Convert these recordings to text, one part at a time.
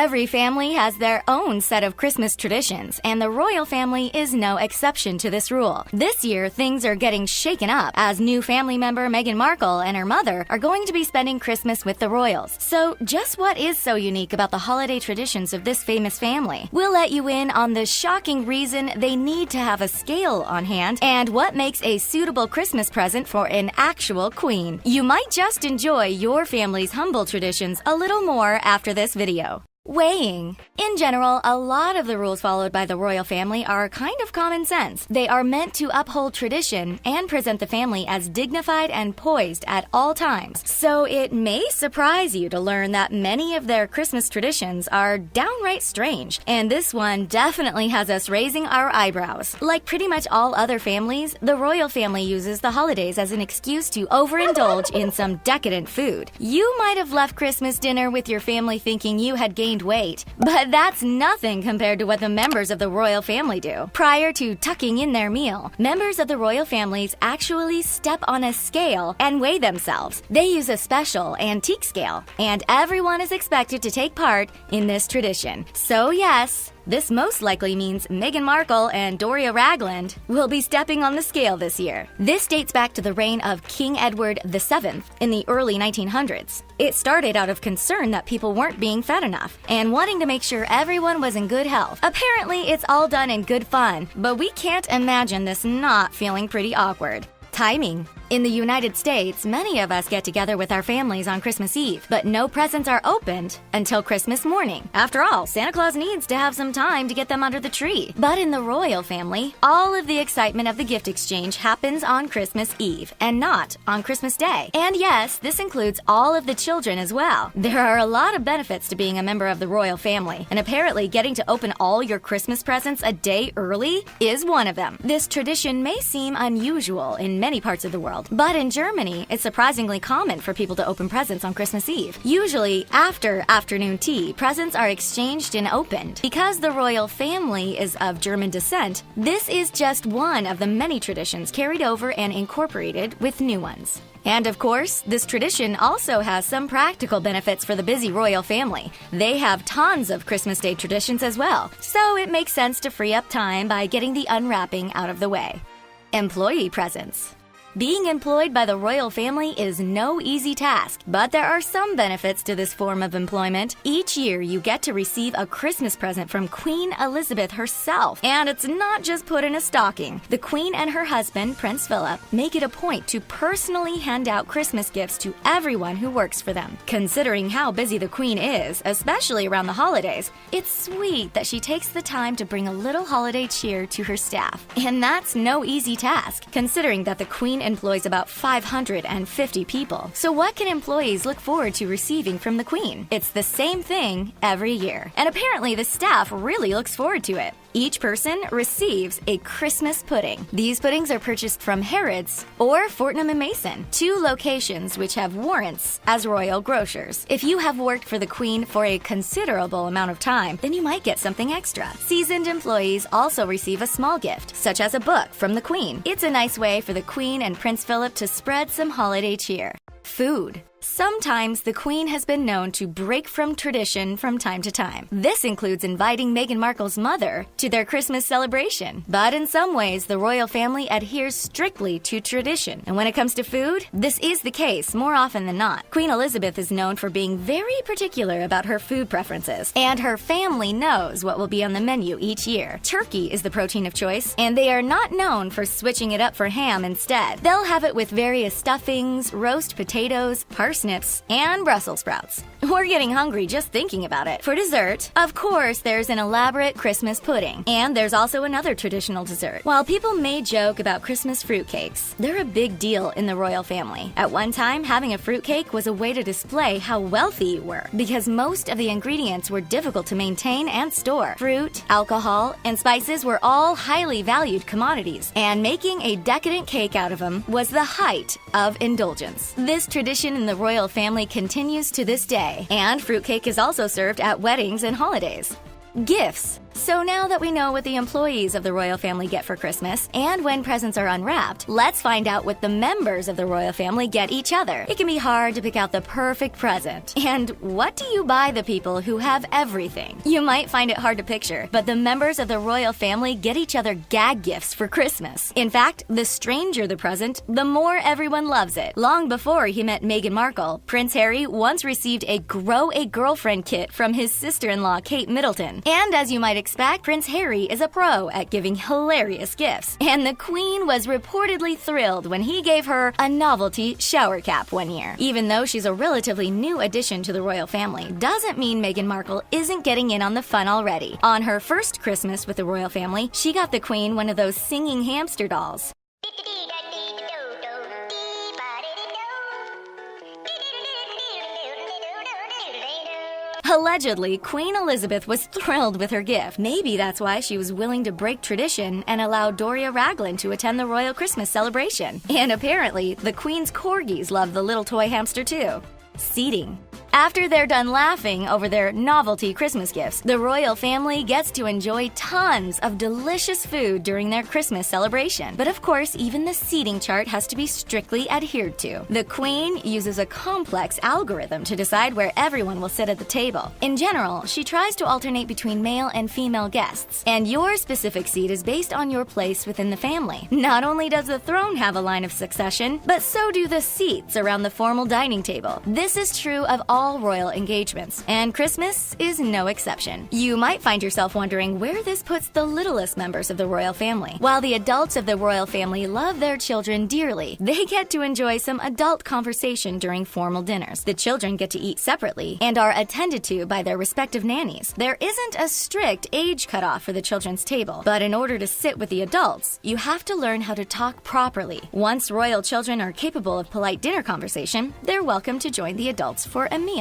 Every family has their own set of Christmas traditions, and the royal family is no exception to this rule. This year, things are getting shaken up as new family member Meghan Markle and her mother are going to be spending Christmas with the royals. So, just what is so unique about the holiday traditions of this famous family? We'll let you in on the shocking reason they need to have a scale on hand and what makes a suitable Christmas present for an actual queen. You might just enjoy your family's humble traditions a little more after this video. Weighing. In general, a lot of the rules followed by the royal family are kind of common sense. They are meant to uphold tradition and present the family as dignified and poised at all times. So it may surprise you to learn that many of their Christmas traditions are downright strange. And this one definitely has us raising our eyebrows. Like pretty much all other families, the royal family uses the holidays as an excuse to overindulge in some decadent food. You might have left Christmas dinner with your family thinking you had gained weight, but that's nothing compared to what the members of the royal family do. Prior to tucking in their meal, members of the royal families actually step on a scale and weigh themselves. They use a special antique scale, and everyone is expected to take part in this tradition. So yes, this most likely means Meghan Markle and Doria Ragland will be stepping on the scale this year. This dates back to the reign of King Edward VII in the early 1900s. It started out of concern that people weren't being fed enough and wanting to make sure everyone was in good health. Apparently, it's all done in good fun, but we can't imagine this not feeling pretty awkward. Timing. In the United States, many of us get together with our families on Christmas Eve, but no presents are opened until Christmas morning. After all, Santa Claus needs to have some time to get them under the tree. But in the royal family, all of the excitement of the gift exchange happens on Christmas Eve and not on Christmas Day. And yes, this includes all of the children as well. There are a lot of benefits to being a member of the royal family, and apparently getting to open all your Christmas presents a day early is one of them. This tradition may seem unusual in many parts of the world, but in Germany, it's surprisingly common for people to open presents on Christmas Eve. Usually, after afternoon tea, presents are exchanged and opened. Because the royal family is of German descent, this is just one of the many traditions carried over and incorporated with new ones. And of course, this tradition also has some practical benefits for the busy royal family. They have tons of Christmas Day traditions as well, so it makes sense to free up time by getting the unwrapping out of the way. Employee presents. Being employed by the royal family is no easy task, but there are some benefits to this form of employment. Each year, you get to receive a Christmas present from Queen Elizabeth herself, and it's not just put in a stocking. The Queen and her husband, Prince Philip, make it a point to personally hand out Christmas gifts to everyone who works for them. Considering how busy the Queen is, especially around the holidays, it's sweet that she takes the time to bring a little holiday cheer to her staff. And that's no easy task, considering that the Queen employs about 550 people. So what can employees look forward to receiving from the Queen? It's the same thing every year. And apparently the staff really looks forward to it. Each person receives a Christmas pudding. These puddings are purchased from Harrods or Fortnum & Mason, two locations which have warrants as royal grocers. If you have worked for the Queen for a considerable amount of time, then you might get something extra. Seasoned employees also receive a small gift, such as a book from the Queen. It's a nice way for the Queen and Prince Philip to spread some holiday cheer. Food. Sometimes the Queen has been known to break from tradition from time to time. This includes inviting Meghan Markle's mother to their Christmas celebration. But in some ways, the royal family adheres strictly to tradition. And when it comes to food, this is the case more often than not. Queen Elizabeth is known for being very particular about her food preferences, and her family knows what will be on the menu each year. Turkey is the protein of choice, and they are not known for switching it up for ham instead. They'll have it with various stuffings, roast potatoes, parsnips, and Brussels sprouts. We're getting hungry just thinking about it. For dessert, of course, there's an elaborate Christmas pudding. And there's also another traditional dessert. While people may joke about Christmas fruitcakes, they're a big deal in the royal family. At one time, having a fruitcake was a way to display how wealthy you were, because most of the ingredients were difficult to maintain and store. Fruit, alcohol, and spices were all highly valued commodities, and making a decadent cake out of them was the height of indulgence. This tradition in the royal family continues to this day, and fruitcake is also served at weddings and holidays. Gifts. So now that we know what the employees of the royal family get for Christmas and when presents are unwrapped, let's find out what the members of the royal family get each other. It can be hard to pick out the perfect present. And what do you buy the people who have everything? You might find it hard to picture, but the members of the royal family get each other gag gifts for Christmas. In fact, the stranger the present, the more everyone loves it. Long before he met Meghan Markle, Prince Harry once received a Grow a Girlfriend kit from his sister-in-law Kate Middleton. And as you might expect, Prince Harry is a pro at giving hilarious gifts. And the Queen was reportedly thrilled when he gave her a novelty shower cap one year. Even though she's a relatively new addition to the royal family, doesn't mean Meghan Markle isn't getting in on the fun already. On her first Christmas with the royal family, she got the Queen one of those singing hamster dolls. Allegedly, Queen Elizabeth was thrilled with her gift. Maybe that's why she was willing to break tradition and allow Doria Ragland to attend the royal Christmas celebration. And apparently, the Queen's corgis love the little toy hamster too. Seating. After they're done laughing over their novelty Christmas gifts, the royal family gets to enjoy tons of delicious food during their Christmas celebration. But of course, even the seating chart has to be strictly adhered to. The Queen uses a complex algorithm to decide where everyone will sit at the table. In general, she tries to alternate between male and female guests, and your specific seat is based on your place within the family. Not only does the throne have a line of succession, but so do the seats around the formal dining table. This is true of all royal engagements, and Christmas is no exception. You might find yourself wondering where this puts the littlest members of the royal family. While the adults of the royal family love their children dearly, they get to enjoy some adult conversation during formal dinners. The children get to eat separately and are attended to by their respective nannies. There isn't a strict age cutoff for the children's table, but in order to sit with the adults, you have to learn how to talk properly. Once royal children are capable of polite dinner conversation, they're welcome to join the adults for a meal.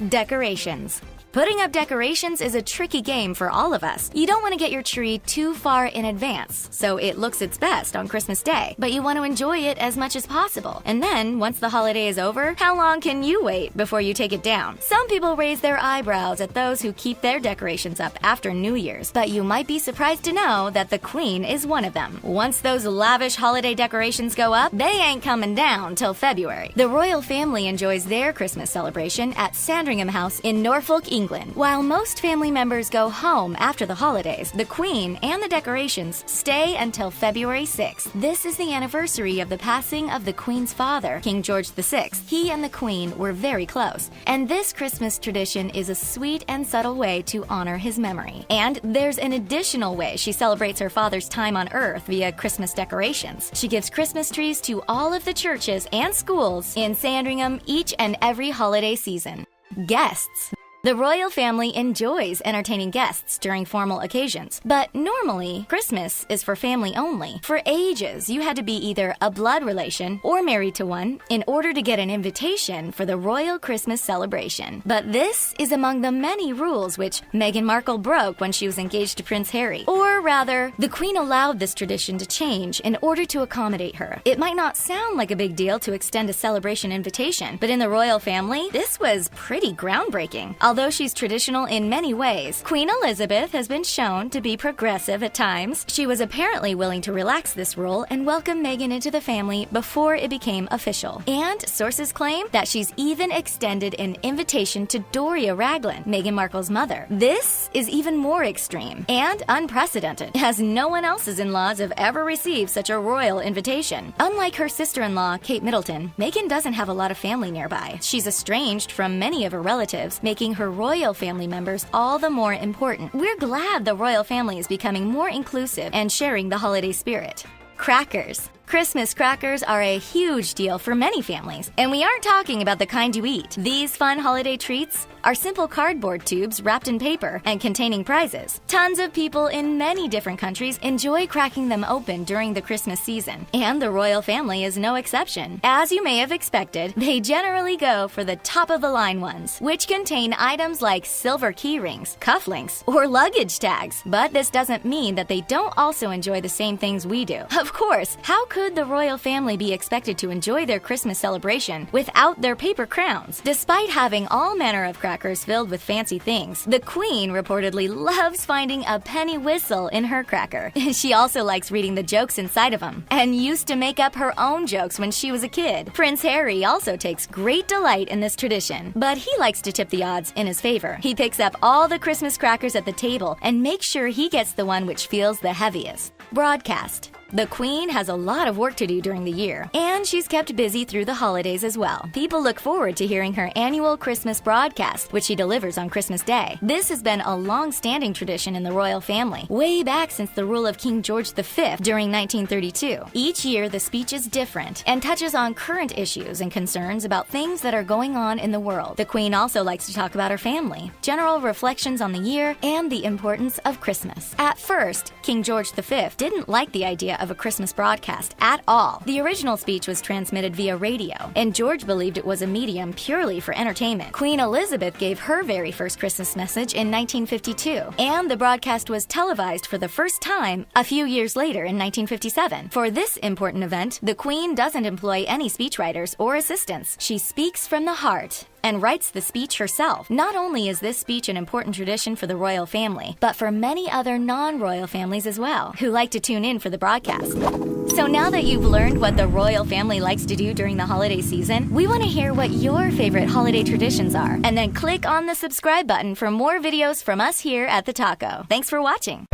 Decorations. Putting up decorations is a tricky game for all of us. You don't want to get your tree too far in advance, so it looks its best on Christmas Day, but you want to enjoy it as much as possible. And then, once the holiday is over, how long can you wait before you take it down? Some people raise their eyebrows at those who keep their decorations up after New Year's, but you might be surprised to know that the Queen is one of them. Once those lavish holiday decorations go up, they ain't coming down till February. The royal family enjoys their Christmas celebration at Sandringham House in Norfolk, England. While most family members go home after the holidays, the Queen and the decorations stay until February 6th. This is the anniversary of the passing of the Queen's father, King George VI. He and the Queen were very close, and this Christmas tradition is a sweet and subtle way to honor his memory. And there's an additional way she celebrates her father's time on Earth via Christmas decorations. She gives Christmas trees to all of the churches and schools in Sandringham each and every holiday season. Guests. The royal family enjoys entertaining guests during formal occasions, but normally, Christmas is for family only. For ages, you had to be either a blood relation or married to one in order to get an invitation for the royal Christmas celebration. But this is among the many rules which Meghan Markle broke when she was engaged to Prince Harry. Or rather, the Queen allowed this tradition to change in order to accommodate her. It might not sound like a big deal to extend a celebration invitation, but in the royal family, this was pretty groundbreaking. Although she's traditional in many ways, Queen Elizabeth has been shown to be progressive at times. She was apparently willing to relax this rule and welcome Meghan into the family before it became official. And sources claim that she's even extended an invitation to Doria Ragland, Meghan Markle's mother. This is even more extreme and unprecedented, as no one else's in-laws have ever received such a royal invitation. Unlike her sister-in-law, Kate Middleton, Meghan doesn't have a lot of family nearby. She's estranged from many of her relatives, making her royal family members all the more important. We're glad the royal family is becoming more inclusive and sharing the holiday spirit. Crackers. Christmas crackers are a huge deal for many families, and we aren't talking about the kind you eat. These fun holiday treats are simple cardboard tubes wrapped in paper and containing prizes. Tons of people in many different countries enjoy cracking them open during the Christmas season, and the royal family is no exception. As you may have expected, they generally go for the top-of-the-line ones, which contain items like silver key rings, cufflinks, or luggage tags. But this doesn't mean that they don't also enjoy the same things we do. Of course, how could could the royal family be expected to enjoy their Christmas celebration without their paper crowns? Despite having all manner of crackers filled with fancy things, the Queen reportedly loves finding a penny whistle in her cracker. She also likes reading the jokes inside of them, and used to make up her own jokes when she was a kid. Prince Harry also takes great delight in this tradition, but he likes to tip the odds in his favor. He picks up all the Christmas crackers at the table and makes sure he gets the one which feels the heaviest. Broadcast. The Queen has a lot of work to do during the year, and she's kept busy through the holidays as well. People look forward to hearing her annual Christmas broadcast, which she delivers on Christmas Day. This has been a long-standing tradition in the royal family, way back since the rule of King George V during 1932. Each year, the speech is different and touches on current issues and concerns about things that are going on in the world. The Queen also likes to talk about her family, general reflections on the year, and the importance of Christmas. At first, King George V didn't like the idea of a Christmas broadcast at all. The original speech was transmitted via radio, and George believed it was a medium purely for entertainment. Queen Elizabeth gave her very first Christmas message in 1952, and the broadcast was televised for the first time a few years later in 1957. For this important event, the Queen doesn't employ any speechwriters or assistants. She speaks from the heart and writes the speech herself. Not only is this speech an important tradition for the royal family, but for many other non-royal families as well, who like to tune in for the broadcast. So now that you've learned what the royal family likes to do during the holiday season, we want to hear what your favorite holiday traditions are. And then click on the subscribe button for more videos from us here at TheTalko. Thanks for watching.